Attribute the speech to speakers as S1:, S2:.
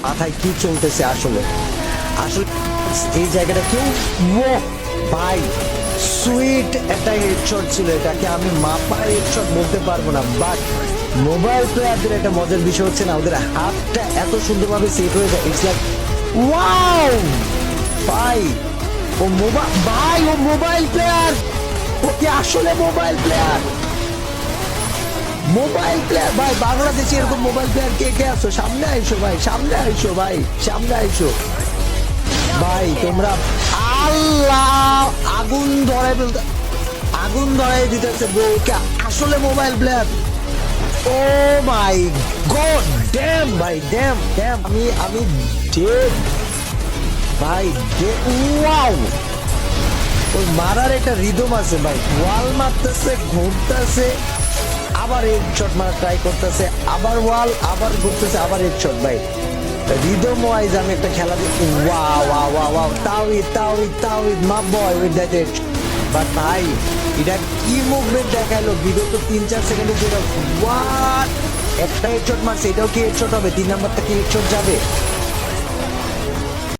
S1: মাথায় কি চলতেছে আসলে আসলে এই জায়গাটা কেউ ভাই সুইট একটা হেডশট ছিল, এটাকে আমি মাপা হেডশট বলতে পারবো না, বাট মোবাইল প্লেয়ারদের একটা মজার বিষয় হচ্ছে না, ওদের হাতটা এত সুন্দরভাবে সেট হয়ে যায়। ইটস লাইক ওয়াও ভাই, ও মোবাইল প্লেয়ার, ও কি আসলে মোবাইল প্লেয়ার? মোবাইল প্লেয়ার ভাই, বাংলাদেশে এরকম মোবাইল প্লেয়ার কে কে আছো? সামনে আইসো ভাই, সামনে আইসো ভাই, সামনে আইসো ভাই। তোমরা আল্লাহ আগুন ধরাই দিতেছে বউকে, আসলে মোবাইল প্লেয়ার। ও মাই গড, ড্যাম ভাই, ড্যাম ড্যাম, আমি ডেড ভাই, ওয়াও। ওই মারার একটা রিদম আছে ভাই, ওয়াল মারতেছে, ঘুরতেছে, আবার হেডশট মারা ট্রাই করতেছে, আবার ওয়াল, আবার ঘুরতেছে, আবার হেডশট ভাই। রিদম ওয়াইজ আমি একটা খেলা দিই। ওয়াও ওয়াও ওয়াও ওয়াও, তাওহিদ মা বয় উইথ দ্যাট হেড। বাট ভাই এটা কি মুভমেন্ট দেখাইলো বিগত 3-4 সেকেন্ডে, যেটা হোয়াট, একটা হেডশট মারছে, এটাও কি হেডশট হবে? 3 নাম্বারটা কি হেডশট যাবে?